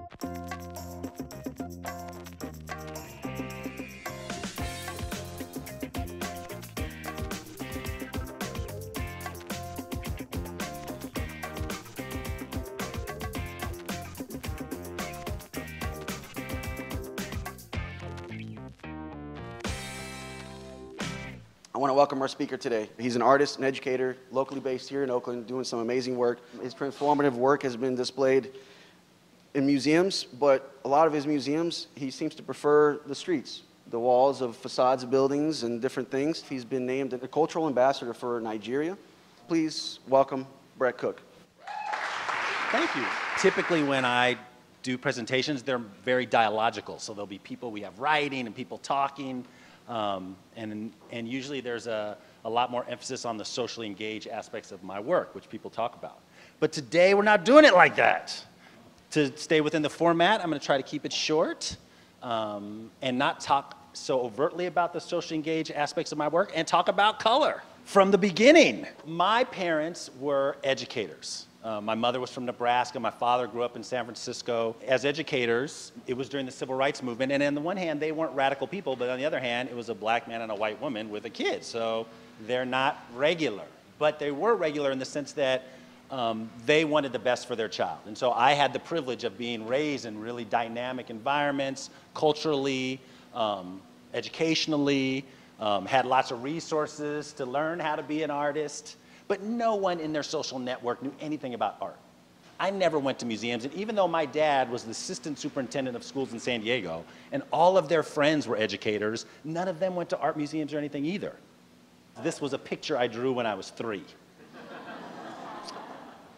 I want to welcome our speaker today. He's an artist and educator, locally based here in Oakland, doing some amazing work. His transformative work has been displayed in museums, but a lot of his museums, he seems to prefer the streets, the walls of facades of buildings and different things. He's been named a cultural ambassador for Nigeria. Please welcome Brett Cook. Thank you. Typically when I do presentations, they're very dialogical. So there'll be people, we have writing and people talking. And usually there's a lot more emphasis on the socially engaged aspects of my work, which people talk about. But today we're not doing it like that. To stay within the format, I'm going to try to keep it short and not talk so overtly about the socially engaged aspects of my work and talk about color. From the beginning, my parents were educators. My mother was from Nebraska. My father grew up in San Francisco. As educators, it was during the civil rights movement. And on the one hand, they weren't radical people. But on the other hand, it was a black man and a white woman with a kid. So they're not regular. But they were regular in the sense that they wanted the best for their child. And so I had the privilege of being raised in really dynamic environments, culturally, educationally, had lots of resources to learn how to be an artist. But no one in their social network knew anything about art. I never went to museums, and even though my dad was the assistant superintendent of schools in San Diego, and all of their friends were educators, none of them went to art museums or anything either. This was a picture I drew when I was 3.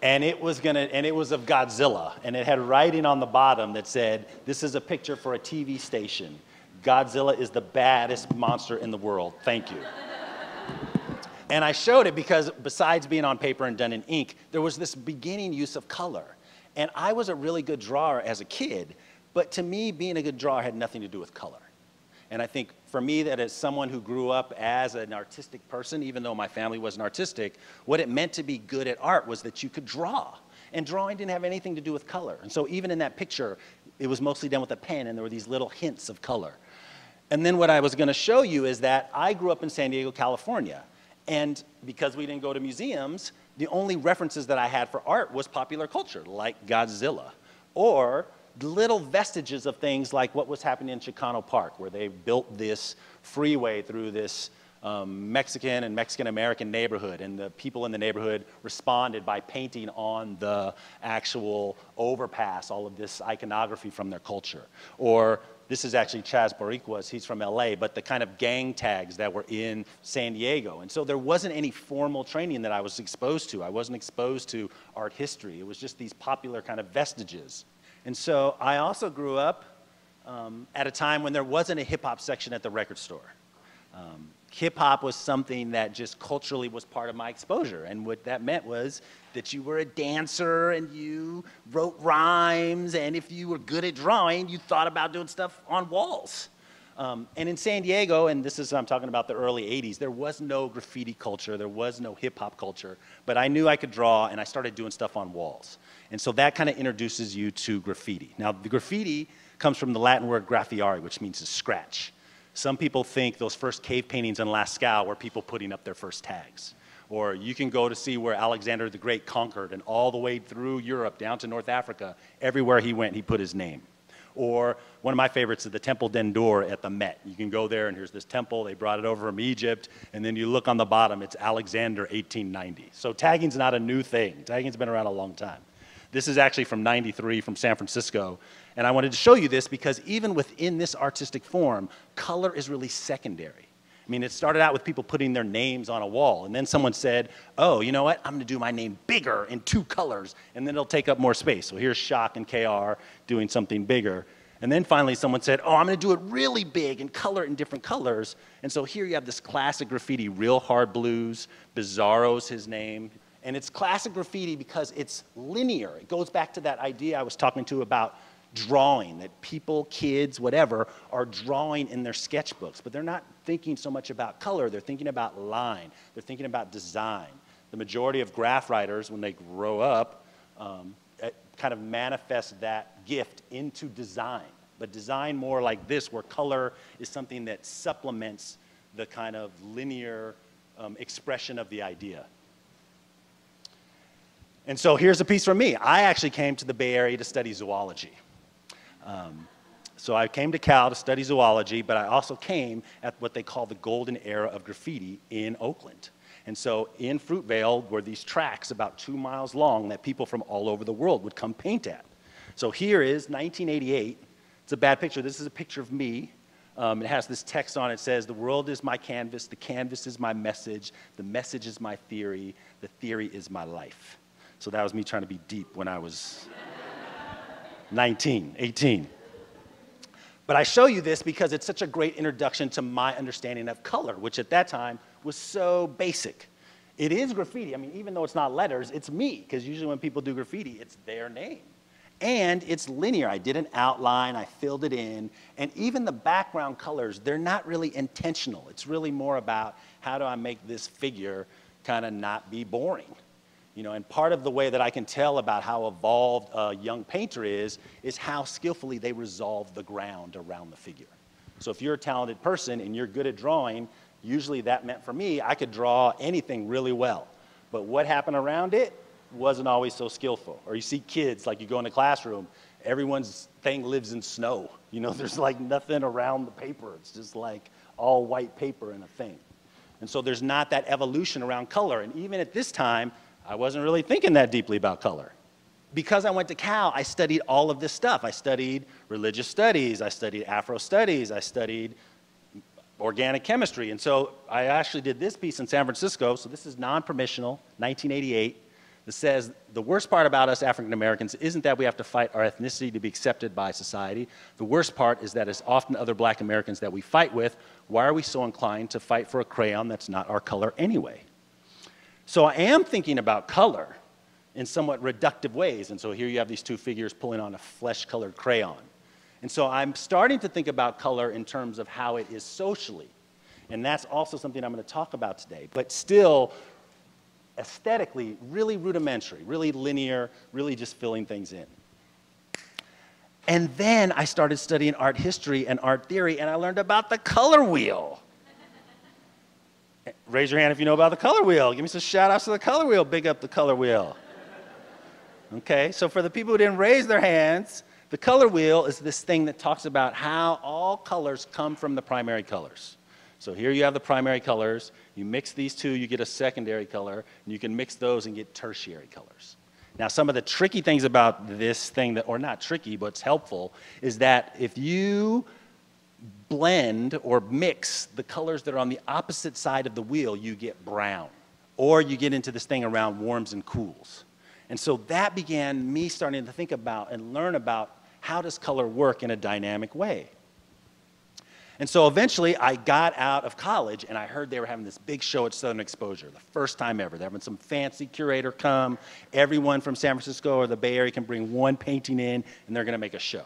And it was of Godzilla, and it had writing on the bottom that said, "This is a picture for a TV station. Godzilla is the baddest monster in the world. Thank you." And I showed it because besides being on paper and done in ink, there was this beginning use of color. And I was a really good drawer as a kid, but to me, being a good drawer had nothing to do with color. And I think for me, that as someone who grew up as an artistic person, even though my family wasn't artistic, what it meant to be good at art was that you could draw. And drawing didn't have anything to do with color. And so even in that picture, it was mostly done with a pen, and there were these little hints of color. And then what I was going to show you is that I grew up in San Diego, California. And because we didn't go to museums, the only references that I had for art was popular culture, like Godzilla, or little vestiges of things like what was happening in Chicano Park, where they built this freeway through this Mexican and Mexican-American neighborhood, and the people in the neighborhood responded by painting on the actual overpass, all of this iconography from their culture. Or this is actually Chaz Boricua's, he's from LA, but the kind of gang tags that were in San Diego. And so there wasn't any formal training that I was exposed to. I wasn't exposed to art history. It was just these popular kind of vestiges. And so I also grew up at a time when there wasn't a hip-hop section at the record store. Hip-hop was something that just culturally was part of my exposure. And what that meant was that you were a dancer and you wrote rhymes, and if you were good at drawing, you thought about doing stuff on walls. And in San Diego, and this is, I'm talking about the early 80s, there was no graffiti culture, there was no hip-hop culture, but I knew I could draw, and I started doing stuff on walls. And so that kind of introduces you to graffiti. Now, the graffiti comes from the Latin word graffiare, which means to scratch. Some people think those first cave paintings in Lascaux were people putting up their first tags. Or you can go to see where Alexander the Great conquered, and all the way through Europe down to North Africa, everywhere he went, he put his name. Or one of my favorites is the Temple d'Endor at the Met. You can go there and here's this temple, they brought it over from Egypt, and then you look on the bottom, it's Alexander 1890. So tagging's not a new thing. Tagging's been around a long time. This is actually from '93 from San Francisco. And I wanted to show you this because even within this artistic form, color is really secondary. I mean, it started out with people putting their names on a wall, and then someone said, oh, you know what, I'm gonna do my name bigger in 2 colors, and then it'll take up more space. So here's Shock and KR doing something bigger. And then finally someone said, oh, I'm gonna do it really big and color it in different colors. And so here you have this classic graffiti, Real Hard Blues, Bizarro's his name. And it's classic graffiti because it's linear. It goes back to that idea I was talking to about drawing, that people, kids, whatever, are drawing in their sketchbooks, but they're not thinking so much about color, they're thinking about line, they're thinking about design. The majority of graph writers, when they grow up, kind of manifest that gift into design, but design more like this, where color is something that supplements the kind of linear expression of the idea. And so here's a piece from me. I actually came to the Bay Area to study zoology. So I came to Cal to study zoology, but I also came at what they call the golden era of graffiti in Oakland. And so in Fruitvale were these tracks about 2 miles long that people from all over the world would come paint at. So here is 1988. It's a bad picture. This is a picture of me. It has this text on it. It says, "The world is my canvas. The canvas is my message. The message is my theory. The theory is my life." So that was me trying to be deep when I was 19, 18. But I show you this because it's such a great introduction to my understanding of color, which at that time was so basic. It is graffiti. I mean, even though it's not letters, it's me, because usually when people do graffiti, it's their name. And it's linear. I did an outline, I filled it in, and even the background colors, they're not really intentional. It's really more about how do I make this figure kind of not be boring. You know, and part of the way that I can tell about how evolved a young painter is how skillfully they resolve the ground around the figure. So if you're a talented person and you're good at drawing, usually that meant for me, I could draw anything really well. But what happened around it wasn't always so skillful. Or you see kids, like you go in the classroom, everyone's thing lives in snow. You know, there's like nothing around the paper. It's just like all white paper and a thing. And so there's not that evolution around color. And even at this time, I wasn't really thinking that deeply about color. Because I went to Cal, I studied all of this stuff. I studied religious studies, I studied Afro studies, I studied organic chemistry. And so I actually did this piece in San Francisco. So this is non-permissional, 1988. That says the worst part about us African Americans isn't that we have to fight our ethnicity to be accepted by society. The worst part is that it's often other black Americans that we fight with. Why are we so inclined to fight for a crayon that's not our color anyway? So I am thinking about color in somewhat reductive ways. And so here you have these two figures pulling on a flesh-colored crayon. And so I'm starting to think about color in terms of how it is socially. And that's also something I'm going to talk about today. But still, aesthetically, really rudimentary, really linear, really just filling things in. And then I started studying art history and art theory, and I learned about the color wheel. Raise your hand if you know about the color wheel. Give me some shout outs to the color wheel. Big up the color wheel. Okay, so for the people who didn't raise their hands, the color wheel is this thing that talks about how all colors come from the primary colors. So here you have the primary colors. You mix these two, you get a secondary color, and you can mix those and get tertiary colors. Now, some of the tricky things about this thing, or not tricky, but it's helpful, is that if you blend or mix the colors that are on the opposite side of the wheel, you get brown. Or you get into this thing around warms and cools. And so that began me starting to think about and learn about how does color work in a dynamic way. And so eventually I got out of college and I heard they were having this big show at Southern Exposure, the first time ever. They're having some fancy curator come. Everyone from San Francisco or the Bay Area can bring one painting in and they're going to make a show.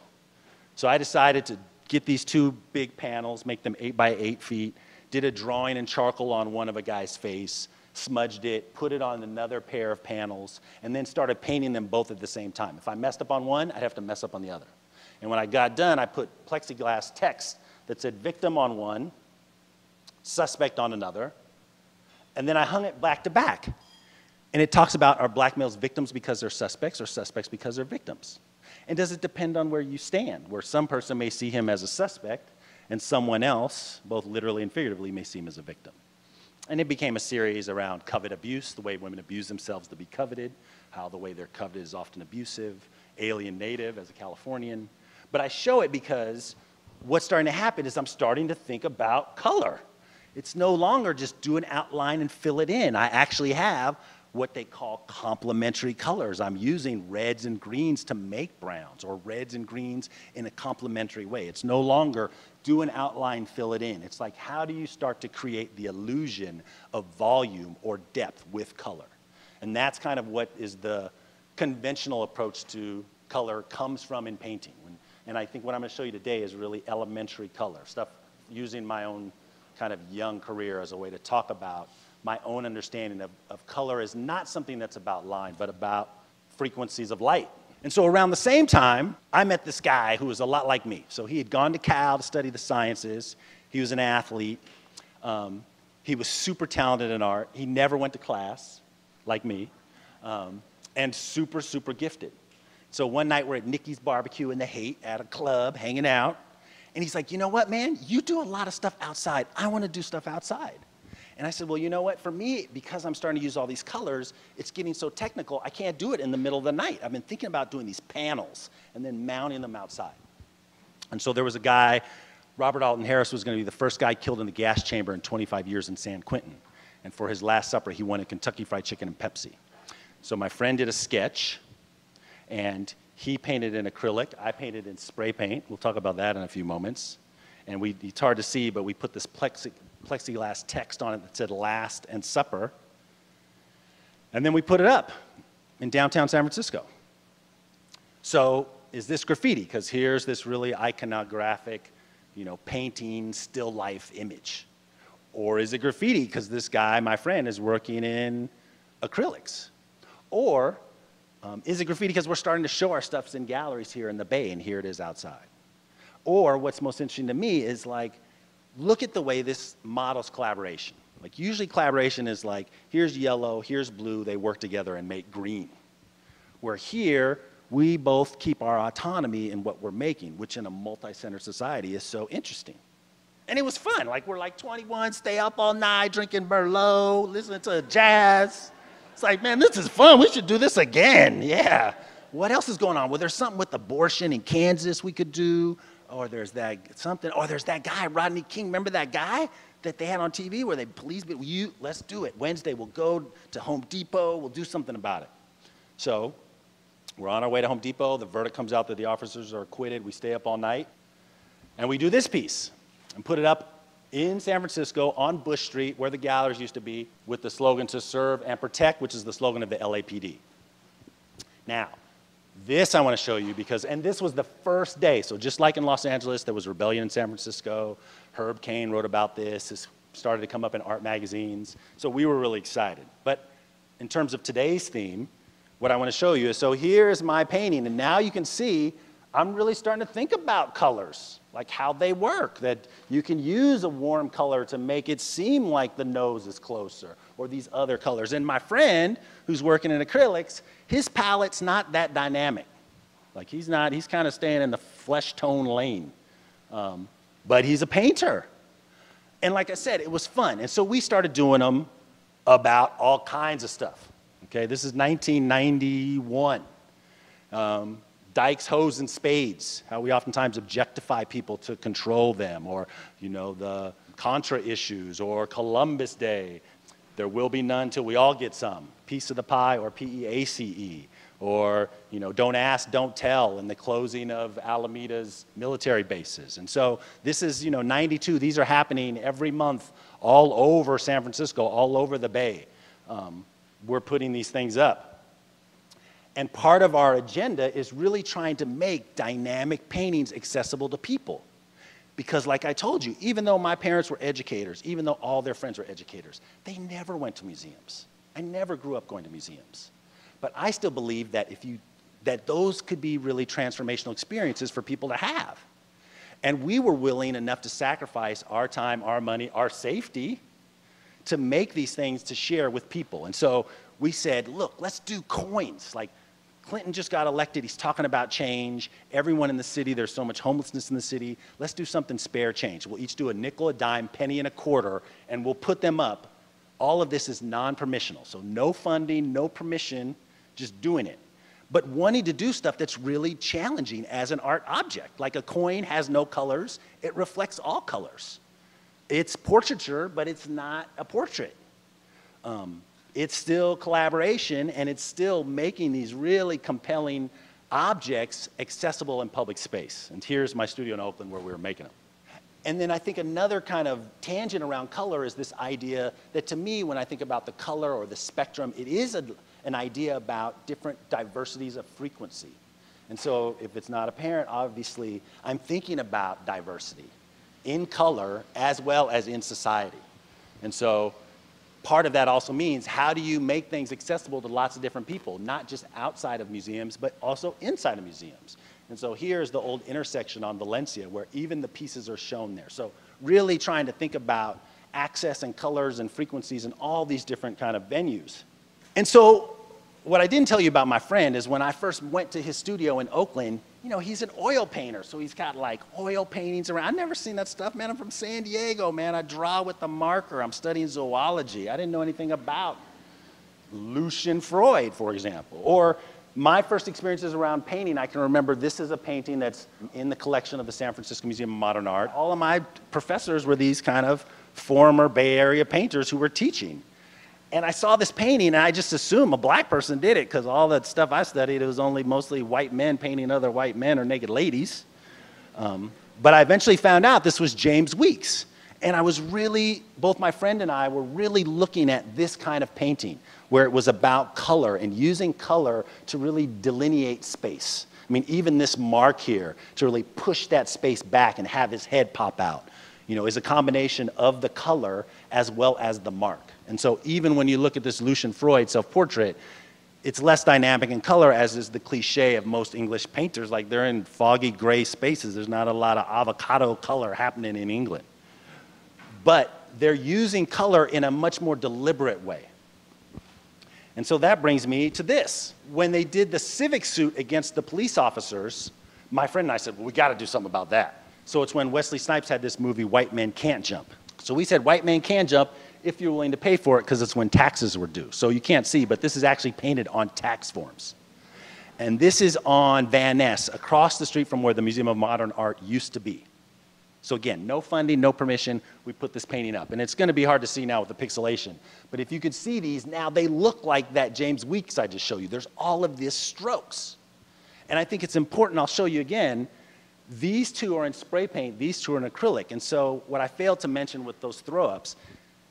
So I decided to get these two big panels, make them 8 by 8 feet, did a drawing in charcoal on one of a guy's face, smudged it, put it on another pair of panels, and then started painting them both at the same time. If I messed up on one, I'd have to mess up on the other. And when I got done, I put plexiglass text that said victim on one, suspect on another, and then I hung it back to back. And it talks about, are black males victims because they're suspects or suspects because they're victims? And does it depend on where you stand, where some person may see him as a suspect and someone else, both literally and figuratively, may see him as a victim? And it became a series around covet abuse, the way women abuse themselves to be coveted, how the way they're coveted is often abusive, alien native as a Californian. But I show it because what's starting to happen is I'm starting to think about color. It's no longer just do an outline and fill it in. I actually have what they call complementary colors. I'm using reds and greens to make browns, or reds and greens in a complementary way. It's no longer do an outline, fill it in. It's like, how do you start to create the illusion of volume or depth with color? And that's kind of what is the conventional approach to color comes from in painting. And I think what I'm going to show you today is really elementary color, stuff using my own kind of young career as a way to talk about my own understanding of color is not something that's about line, but about frequencies of light. And so around the same time, I met this guy who was a lot like me. So he had gone to Cal to study the sciences. He was an athlete. He was super talented in art. He never went to class, like me, and super, super gifted. So one night we're at Nikki's Barbecue in the Haight at a club, hanging out. And he's like, you know what, man? You do a lot of stuff outside. I want to do stuff outside. And I said, well, you know what? For me, because I'm starting to use all these colors, it's getting so technical, I can't do it in the middle of the night. I've been thinking about doing these panels and then mounting them outside. And so there was a guy, Robert Alton Harris was going to be the first guy killed in the gas chamber in 25 years in San Quentin. And for his last supper, he wanted Kentucky Fried Chicken and Pepsi. So my friend did a sketch, and he painted in acrylic. I painted in spray paint. We'll talk about that in a few moments. And it's hard to see, but we put this plexiglass text on it that said Last and Supper. And then we put it up in downtown San Francisco. So is this graffiti? Because here's this really iconographic, painting, still life image. Or is it graffiti? Because this guy, my friend, is working in acrylics. Or is it graffiti because we're starting to show our stuffs in galleries here in the Bay, and here it is outside? Or what's most interesting to me is look at the way this models collaboration. Usually collaboration is here's yellow, here's blue, they work together and make green. Where here, we both keep our autonomy in what we're making, which in a multi-center society is so interesting. And it was fun. We're 21, stay up all night, drinking Merlot, listening to jazz. It's man, this is fun. We should do this again. Yeah. What else is going on? Well, there's something with abortion in Kansas we could do. Or there's that something. Or there's that guy, Rodney King. Remember that guy that they had on TV where they police, let's do it. Wednesday, we'll go to Home Depot. We'll do something about it. So we're on our way to Home Depot. The verdict comes out that the officers are acquitted. We stay up all night. And we do this piece and put it up in San Francisco on Bush Street where the galleries used to be with the slogan to serve and protect, which is the slogan of the LAPD. Now, this I want to show you and this was the first day. So just like in Los Angeles, there was rebellion in San Francisco. Herb Cain wrote about this. This started to come up in art magazines. So we were really excited. But in terms of today's theme, what I want to show you is, so here's my painting. And now you can see I'm really starting to think about colors, how they work, that you can use a warm color to make it seem like the nose is closer, or these other colors. And my friend, who's working in acrylics, his palette's not that dynamic. He's kind of staying in the flesh tone lane. But he's a painter. And like I said, it was fun. And so we started doing them about all kinds of stuff. Okay, this is 1991. Dykes, hoes, and spades, how we oftentimes objectify people to control them, or, the Contra issues, or Columbus Day, there will be none till we all get some, piece of the pie, or PEACE, or, don't ask, don't tell, and the closing of Alameda's military bases. And so this is, 92, these are happening every month all over San Francisco, all over the Bay. We're putting these things up. And part of our agenda is really trying to make dynamic paintings accessible to people. Because like I told you, even though my parents were educators, even though all their friends were educators, they never went to museums. I never grew up going to museums. But I still believe that that those could be really transformational experiences for people to have. And we were willing enough to sacrifice our time, our money, our safety to make these things to share with people. And so we said, look, let's do coins. Clinton just got elected. He's talking about change. Everyone in the city, there's so much homelessness in the city. Let's do something spare change. We'll each do a nickel, a dime, penny, and a quarter, and we'll put them up. All of this is non-permissional. So no funding, no permission, just doing it. But wanting to do stuff that's really challenging as an art object. Like a coin has no colors. It reflects all colors. It's portraiture, but it's not a portrait. It's still collaboration, and it's still making these really compelling objects accessible in public space. And here's my studio in Oakland where we were making them. And then I think another kind of tangent around color is this idea that, to me, when I think about the color or the spectrum, it is an idea about different diversities of frequency. And so if it's not apparent, obviously, I'm thinking about diversity in color as well as in society. And so part of that also means, how do you make things accessible to lots of different people, not just outside of museums, but also inside of museums? And so here's the old intersection on Valencia, where even the pieces are shown there. So really trying to think about access and colors and frequencies and all these different kind of venues. And so what I didn't tell you about my friend is when I first went to his studio in Oakland, you know, he's an oil painter, so he's got like oil paintings around. I've never seen that stuff, man. I'm from San Diego, man. I draw with the marker. I'm studying zoology. I didn't know anything about Lucian Freud, for example. Or my first experiences around painting, I can remember this is a painting that's in the collection of the San Francisco Museum of Modern Art. All of my professors were these kind of former Bay Area painters who were teaching. And I saw this painting, and I just assumed a black person did it, because all that stuff I studied, it was only mostly white men painting other white men or naked ladies. But I eventually found out this was James Weeks. And I was really, both my friend and I were really looking at this kind of painting, where it was about color and using color to really delineate space. I mean, even this mark here, to really push that space back and have his head pop out, you know, is a combination of the color as well as the mark. And so even when you look at this Lucian Freud self-portrait, it's less dynamic in color, as is the cliche of most English painters. Like, they're in foggy gray spaces. There's not a lot of avocado color happening in England. But they're using color in a much more deliberate way. And so that brings me to this. When they did the civic suit against the police officers, my friend and I said, well, we got to do something about that. So it's when Wesley Snipes had this movie, White Men Can't Jump. So we said, white men can jump if you're willing to pay for it, because it's when taxes were due. So you can't see, but this is actually painted on tax forms. And this is on Van Ness, across the street from where the Museum of Modern Art used to be. So again, no funding, no permission, we put this painting up. And it's gonna be hard to see now with the pixelation. But if you could see these, now they look like that James Weeks I just showed you. There's all of these strokes. And I think it's important, I'll show you again, these two are in spray paint, these two are in acrylic. And so what I failed to mention with those throw-ups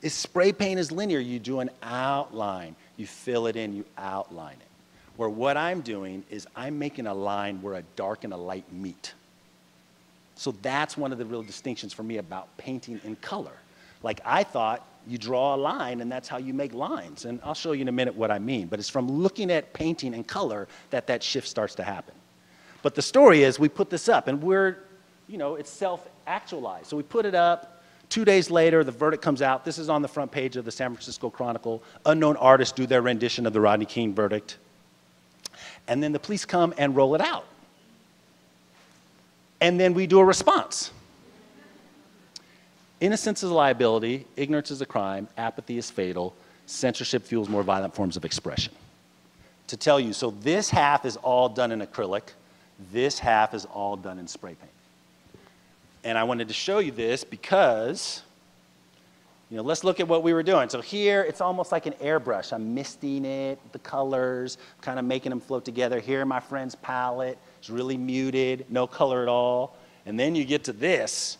is spray paint is linear. You do an outline, you fill it in, you outline it. Where what I'm doing is I'm making a line where a dark and a light meet. So that's one of the real distinctions for me about painting in color. Like, I thought you draw a line and that's how you make lines. And I'll show you in a minute what I mean. But it's from looking at painting in color that that shift starts to happen. But the story is, we put this up and we're, you know, it's self-actualized. So we put it up. 2 days later, the verdict comes out. This is on the front page of the San Francisco Chronicle. Unknown artists do their rendition of the Rodney King verdict. And then the police come and roll it out. And then we do a response. Innocence is a liability, ignorance is a crime, apathy is fatal, censorship fuels more violent forms of expression. To tell you, so this half is all done in acrylic, this half is all done in spray paint. And I wanted to show you this because, you know, let's look at what we were doing. So here, it's almost like an airbrush. I'm misting it, the colors, kind of making them float together. Here, my friend's palette. It's really muted, no color at all. And then you get to this,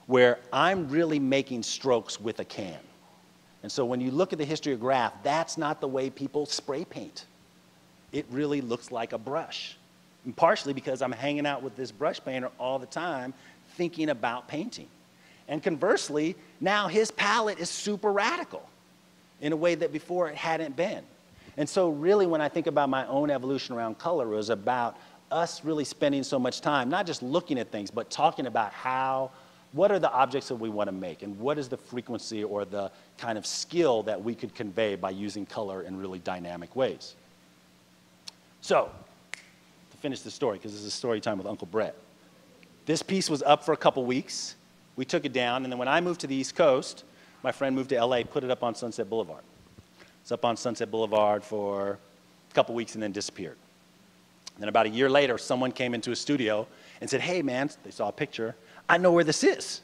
where I'm really making strokes with a can. And so when you look at the history of graph, that's not the way people spray paint. It really looks like a brush. And partially because I'm hanging out with this brush painter all the time, thinking about painting. And conversely, now his palette is super radical in a way that before it hadn't been. And so really, when I think about my own evolution around color, it was about us really spending so much time, not just looking at things, but talking about what are the objects that we want to make, and what is the frequency or the kind of skill that we could convey by using color in really dynamic ways. So, to finish the story, because this is story time with Uncle Brett. This piece was up for a couple weeks. We took it down, and then when I moved to the East Coast, my friend moved to LA, put it up on Sunset Boulevard. It's up on Sunset Boulevard for a couple weeks and then disappeared. And then about a year later, someone came into a studio and said, hey man, they saw a picture, I know where this is.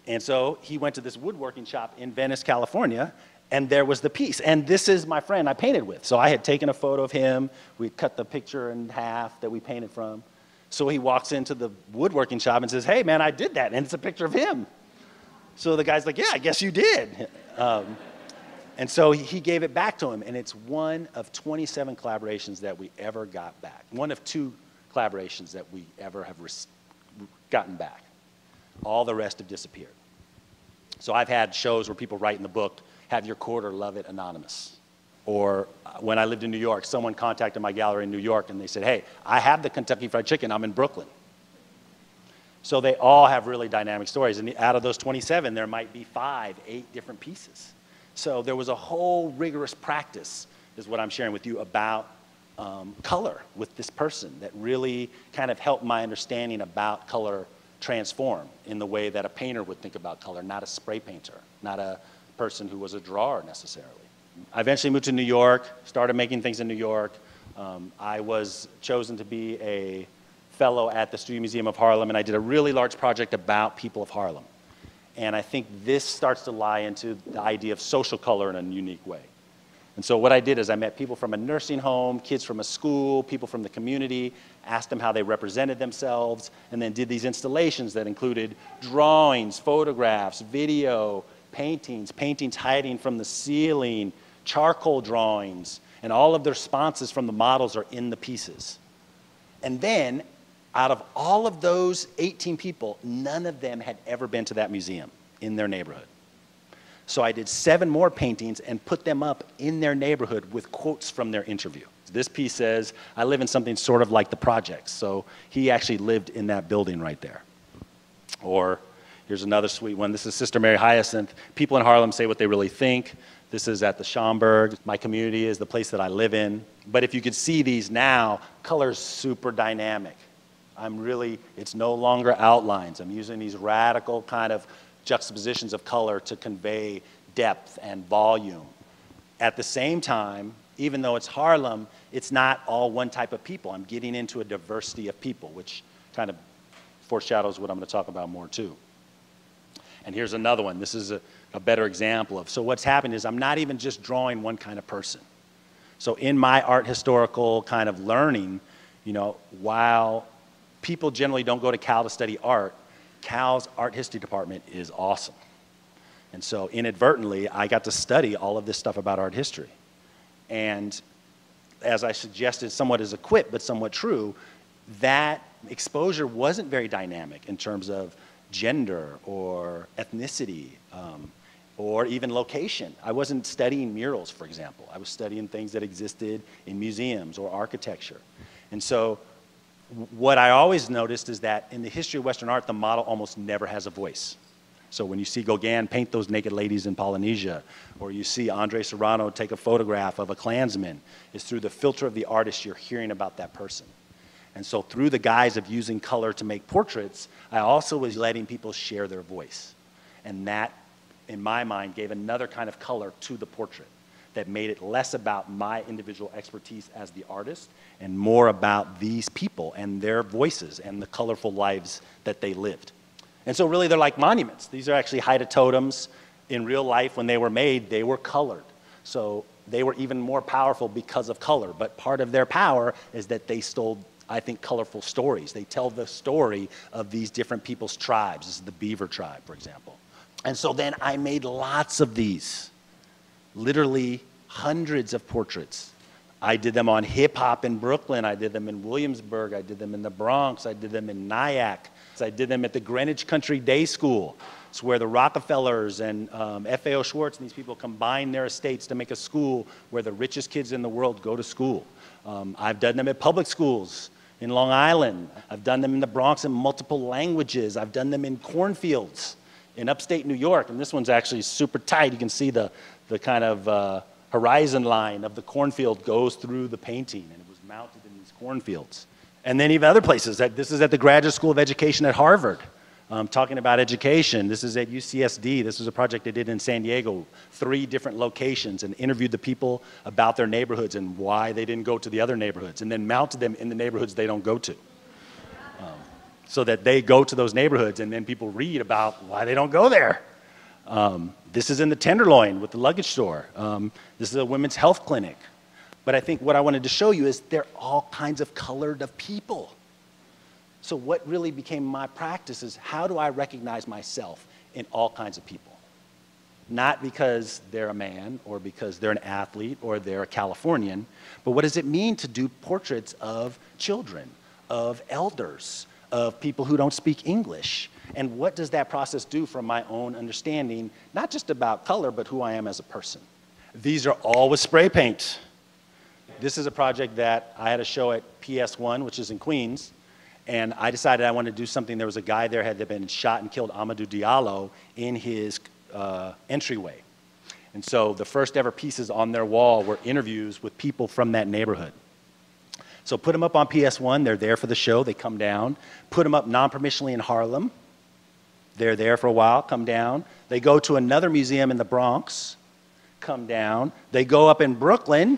And so he went to this woodworking shop in Venice, California, and there was the piece. And this is my friend I painted with. So I had taken a photo of him, we cut the picture in half that we painted from. So he walks into the woodworking shop and says, hey man, I did that, and it's a picture of him. So the guy's like, yeah, I guess you did. And so he gave it back to him, and it's one of 27 collaborations that we ever got back. One of 2 collaborations that we ever have gotten back. All the rest have disappeared. So I've had shows where people write in the book, have your quarter, love it, anonymous. Or when I lived in New York, someone contacted my gallery in New York and they said, hey, I have the Kentucky Fried Chicken, I'm in Brooklyn. So they all have really dynamic stories. And out of those 27, there might be 5, 8 different pieces. So there was a whole rigorous practice, is what I'm sharing with you, about color with this person that really kind of helped my understanding about color transform in the way that a painter would think about color, not a spray painter, not a person who was a drawer necessarily. I eventually moved to New York, started making things in New York. I was chosen to be a fellow at the Studio Museum of Harlem, and I did a really large project about people of Harlem. And I think this starts to lie into the idea of social color in a unique way. And so what I did is I met people from a nursing home, kids from a school, people from the community, asked them how they represented themselves, and then did these installations that included drawings, photographs, video, paintings hiding from the ceiling, charcoal drawings, and all of the responses from the models are in the pieces. And then, out of all of those 18 people, none of them had ever been to that museum in their neighborhood. So I did 7 more paintings and put them up in their neighborhood with quotes from their interview. This piece says, I live in something sort of like the projects. So he actually lived in that building right there. Or here's another sweet one. This is Sister Mary Hyacinth. People in Harlem say what they really think. This is at the Schomburg. My community is the place that I live in. But if you could see these now, color's super dynamic. It's no longer outlines. I'm using these radical kind of juxtapositions of color to convey depth and volume. At the same time, even though it's Harlem, it's not all one type of people. I'm getting into a diversity of people, which kind of foreshadows what I'm going to talk about more too. And here's another one. This is a better example of, so what's happening is I'm not even just drawing one kind of person. So in my art historical kind of learning, while people generally don't go to Cal to study art, Cal's art history department is awesome. And so inadvertently, I got to study all of this stuff about art history. And as I suggested, somewhat as a quip, but somewhat true, that exposure wasn't very dynamic in terms of gender or ethnicity or even location. I wasn't studying murals, for example. I was studying things that existed in museums or architecture. And so what I always noticed is that in the history of Western art, the model almost never has a voice. So when you see Gauguin paint those naked ladies in Polynesia, or you see Andre Serrano take a photograph of a Klansman, it's through the filter of the artist you're hearing about that person. And so through the guise of using color to make portraits, I also was letting people share their voice. And that, in my mind, gave another kind of color to the portrait that made it less about my individual expertise as the artist and more about these people and their voices and the colorful lives that they lived. And so really they're like monuments. These are actually Haida totems. In real life, when they were made, they were colored. So they were even more powerful because of color. But part of their power is that they stole, I think, colorful stories. They tell the story of these different people's tribes. This is the Beaver tribe, for example. And so then I made lots of these, literally hundreds of portraits. I did them on hip hop in Brooklyn. I did them in Williamsburg. I did them in the Bronx. I did them in Nyack. I did them at the Greenwich Country Day School. It's where the Rockefellers and F.A.O. Schwartz and these people combine their estates to make a school where the richest kids in the world go to school. I've done them at public schools in Long Island. I've done them in the Bronx in multiple languages. I've done them in cornfields in upstate New York. And this one's actually super tight. You can see the kind of horizon line of the cornfield goes through the painting, and it was mounted in these cornfields. And then even other places. This is at the Graduate School of Education at Harvard, talking about education. This is at UCSD. This was a project they did in San Diego, 3 different locations, and interviewed the people about their neighborhoods and why they didn't go to the other neighborhoods, and then mounted them in the neighborhoods they don't go to. So that they go to those neighborhoods, and then people read about why they don't go there. This is in the Tenderloin with the luggage store. This is a women's health clinic. But I think what I wanted to show you is they're all kinds of colored of people. So what really became my practice is how do I recognize myself in all kinds of people? Not because they're a man or because they're an athlete or they're a Californian, but what does it mean to do portraits of children, of elders, of people who don't speak English, And what does that process do from my own understanding, not just about color, but who I am as a person? These are all with spray paint. This is a project that I had a show at PS1, which is in Queens, and I decided I wanted to do something. There was a guy there had been shot and killed, Amadou Diallo, in his entryway. And so the first ever pieces on their wall were interviews with people from that neighborhood. So put them up on PS1, they're there for the show, they come down. Put them up non-permissionally in Harlem. They're there for a while, come down. They go to another museum in the Bronx, come down. They go up in Brooklyn,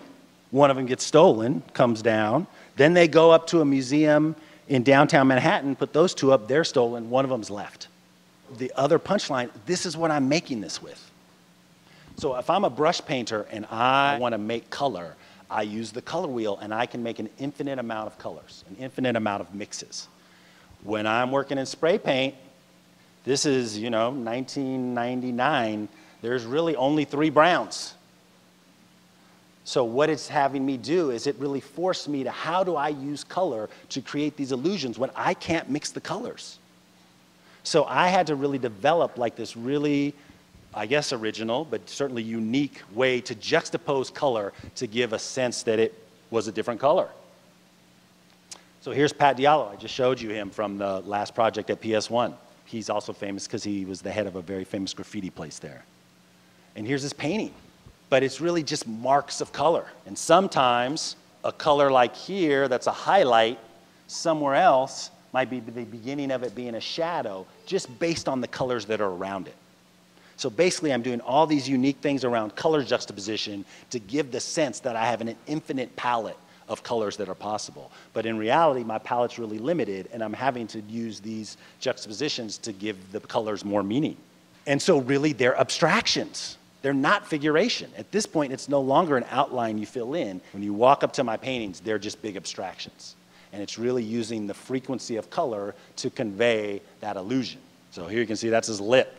one of them gets stolen, comes down. Then they go up to a museum in downtown Manhattan, put those two up, they're stolen, one of them's left. The other punchline, this is what I'm making this with. So if I'm a brush painter and I want to make color, I use the color wheel and I can make an infinite amount of colors, an infinite amount of mixes. When I'm working in spray paint, this is, 1999, there's really only 3 browns. So what it's having me do is it really forced me to how do I use color to create these illusions when I can't mix the colors. So I had to really develop like this really, I guess original, but certainly unique way to juxtapose color to give a sense that it was a different color. So here's Pat Diallo. I just showed you him from the last project at PS1. He's also famous because he was the head of a very famous graffiti place there. And here's his painting. But it's really just marks of color. And sometimes a color like here that's a highlight somewhere else might be the beginning of it being a shadow just based on the colors that are around it. So basically, I'm doing all these unique things around color juxtaposition to give the sense that I have an infinite palette of colors that are possible. But in reality, my palette's really limited, and I'm having to use these juxtapositions to give the colors more meaning. And so really, they're abstractions. They're not figuration. At this point, it's no longer an outline you fill in. When you walk up to my paintings, they're just big abstractions. And it's really using the frequency of color to convey that illusion. So here you can see that's his lip.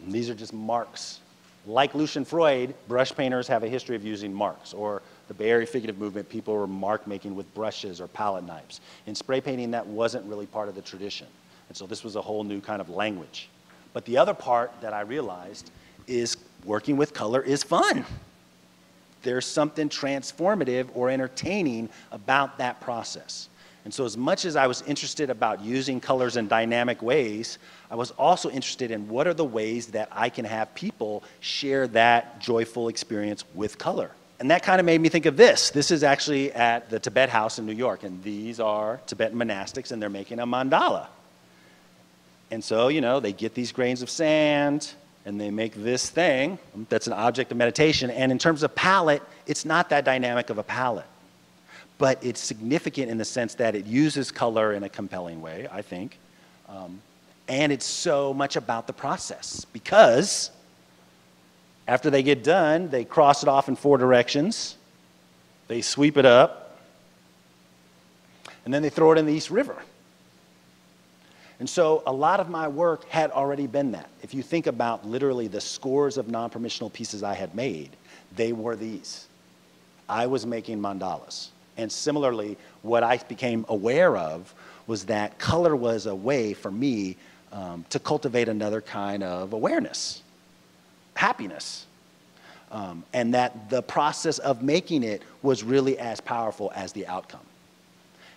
And these are just marks. Like Lucian Freud, brush painters have a history of using marks, or the Bay Area figurative movement, people were mark making with brushes or palette knives. In spray painting, that wasn't really part of the tradition. And so this was a whole new kind of language. But the other part that I realized is working with color is fun. There's something transformative or entertaining about that process. And so as much as I was interested about using colors in dynamic ways, I was also interested in what are the ways that I can have people share that joyful experience with color. And that kind of made me think of this. This is actually at the Tibet House in New York, and these are Tibetan monastics, and they're making a mandala. And so, they get these grains of sand, and they make this thing that's an object of meditation. And in terms of palette, it's not that dynamic of a palette. But it's significant in the sense that it uses color in a compelling way, I think. And it's so much about the process, because after they get done, they cross it off in 4 directions, they sweep it up, and then they throw it in the East River. And so a lot of my work had already been that. If you think about literally the scores of non-permissional pieces I had made, they were these. I was making mandalas. And similarly, what I became aware of was that color was a way for me to cultivate another kind of awareness, happiness. And that the process of making it was really as powerful as the outcome.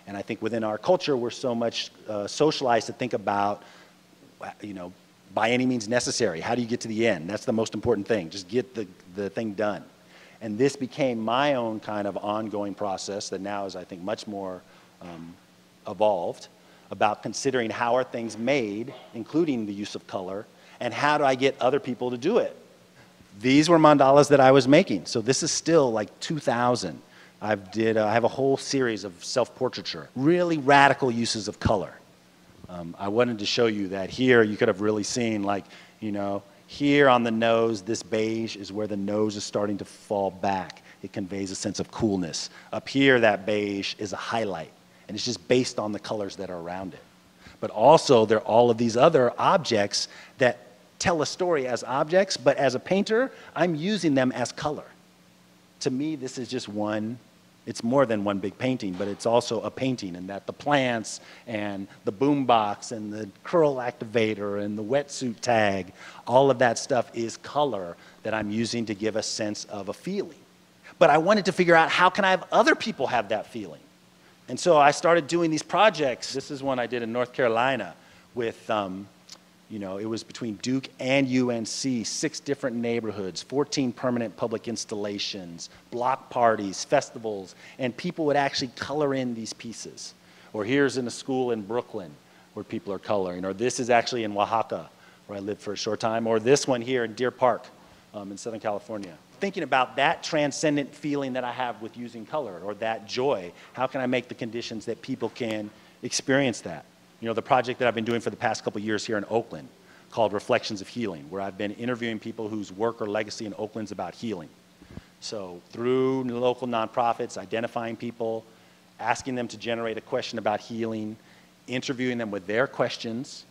And I think within our culture, we're so much socialized to think about, by any means necessary. How do you get to the end? That's the most important thing. Just get the thing done. And this became my own kind of ongoing process that now is, I think, much more evolved about considering how are things made, including the use of color, and how do I get other people to do it? These were mandalas that I was making. So this is still like 2000. I have a whole series of self-portraiture, really radical uses of color. I wanted to show you that here you could have really seen, like, here on the nose, this beige is where the nose is starting to fall back. It conveys a sense of coolness. Up here, that beige is a highlight, and it's just based on the colors that are around it. But also, there are all of these other objects that tell a story as objects, but as a painter, I'm using them as color. To me, this is just one It's more than one big painting, but it's also a painting, and that the plants and the boombox and the curl activator and the wetsuit tag, all of that stuff is color that I'm using to give a sense of a feeling. But I wanted to figure out, how can I have other people have that feeling? And so I started doing these projects. This is one I did in North Carolina with, it was between Duke and UNC, 6 different neighborhoods, 14 permanent public installations, block parties, festivals, and people would actually color in these pieces. Or here's in a school in Brooklyn where people are coloring. Or this is actually in Oaxaca, where I lived for a short time. Or this one here in Deer Park in Southern California. Thinking about that transcendent feeling that I have with using color, or that joy, how can I make the conditions that people can experience that? The project that I've been doing for the past couple of years here in Oakland, called Reflections of Healing, where I've been interviewing people whose work or legacy in Oakland's about healing. So through local nonprofits, identifying people, asking them to generate a question about healing, interviewing them with their questions,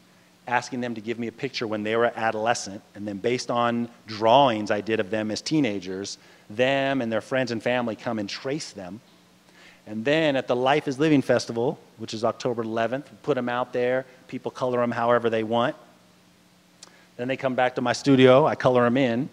asking them to give me a picture when they were adolescent, and then based on drawings I did of them as teenagers, them and their friends and family come and trace them. And then at the Life is Living Festival, which is October 11th, put them out there, people color them however they want. Then they come back to my studio, I color them in,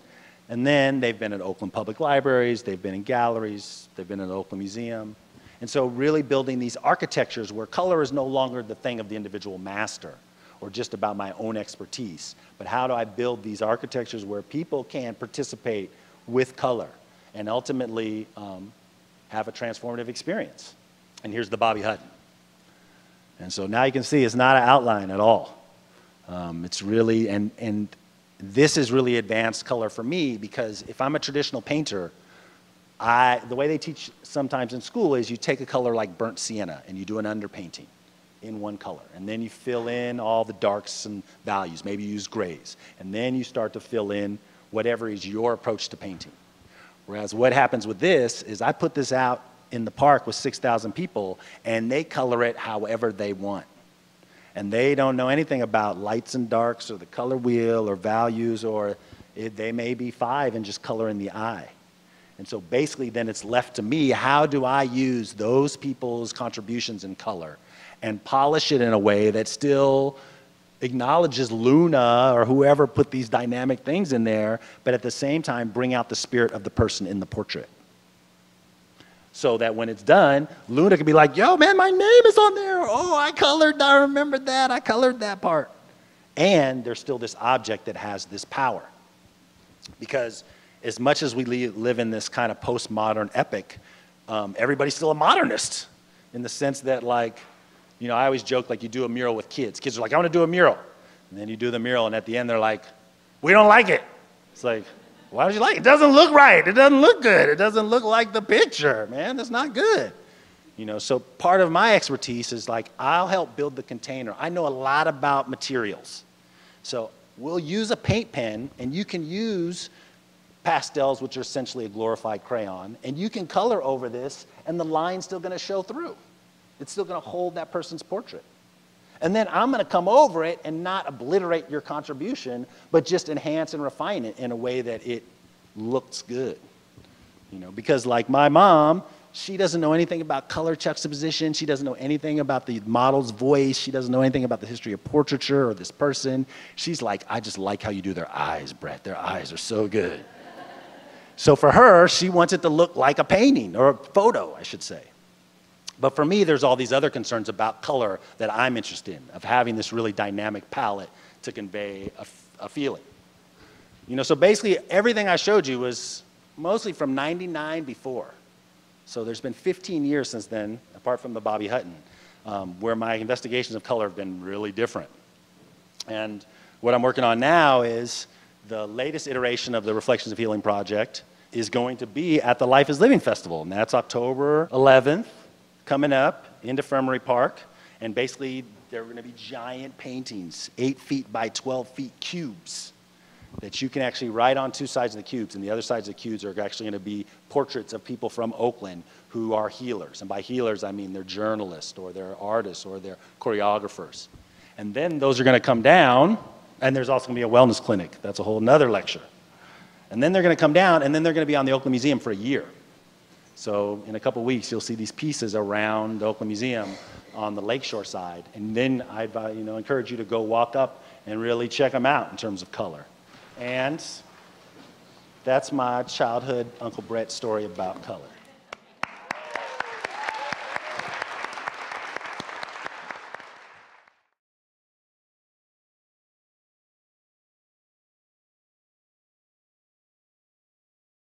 and then they've been at Oakland Public Libraries, they've been in galleries, they've been in the Oakland Museum. And so really building these architectures where color is no longer the thing of the individual master or just about my own expertise, but how do I build these architectures where people can participate with color and ultimately have a transformative experience. And here's the Bobby Hutton. And so now you can see it's not an outline at all. It's really, and this is really advanced color for me, because if I'm a traditional painter, the way they teach sometimes in school is you take a color like burnt sienna and you do an underpainting in one color. And then you fill in all the darks and values, maybe you use grays. And then you start to fill in whatever is your approach to painting. Whereas what happens with this is I put this out in the park with 6,000 people and they color it however they want. And they don't know anything about lights and darks or the color wheel or values, or they may be 5 and just color in the eye. And so basically then it's left to me, how do I use those people's contributions in color and polish it in a way that still acknowledges Luna or whoever put these dynamic things in there, but at the same time bring out the spirit of the person in the portrait. So that when it's done, Luna can be like, yo man, my name is on there. Oh, I remembered that, I colored that part. And there's still this object that has this power. Because as much as we live in this kind of postmodern epic, everybody's still a modernist in the sense that, like, I always joke, like, you do a mural with kids. Kids are like, I want to do a mural. And then you do the mural, and at the end, they're like, we don't like it. It's like, why don't you like it? It doesn't look right. It doesn't look good. It doesn't look like the picture, man. That's not good. So part of my expertise is, like, I'll help build the container. I know a lot about materials. So we'll use a paint pen, and you can use pastels, which are essentially a glorified crayon, and you can color over this, and the line's still going to show through. It's still going to hold that person's portrait. And then I'm going to come over it and not obliterate your contribution, but just enhance and refine it in a way that it looks good. Because like my mom, she doesn't know anything about color juxtaposition. She doesn't know anything about the model's voice. She doesn't know anything about the history of portraiture or this person. She's like, I just like how you do their eyes, Brett. Their eyes are so good. So for her, she wants it to look like a painting, or a photo, I should say. But for me, there's all these other concerns about color that I'm interested in, of having this really dynamic palette to convey a feeling. So basically everything I showed you was mostly from '99 before. So there's been 15 years since then, apart from the Bobby Hutton, where my investigations of color have been really different. And what I'm working on now is the latest iteration of the Reflections of Healing project is going to be at the Life is Living Festival, and that's October 11th. Coming up into Infirmary Park, and basically there are going to be giant paintings, 8 feet by 12 feet cubes, that you can actually write on 2 sides of the cubes, and the other sides of the cubes are actually going to be portraits of people from Oakland who are healers. And by healers, I mean they're journalists, or they're artists, or they're choreographers. And then those are going to come down, and there's also going to be a wellness clinic. That's a whole nother lecture. And then they're going to come down, and then they're going to be on the Oakland Museum for a year. So in a couple weeks, you'll see these pieces around the Oakland Museum on the lakeshore side. And then I encourage you to go walk up and really check them out in terms of color. And that's my childhood Uncle Brett story about color.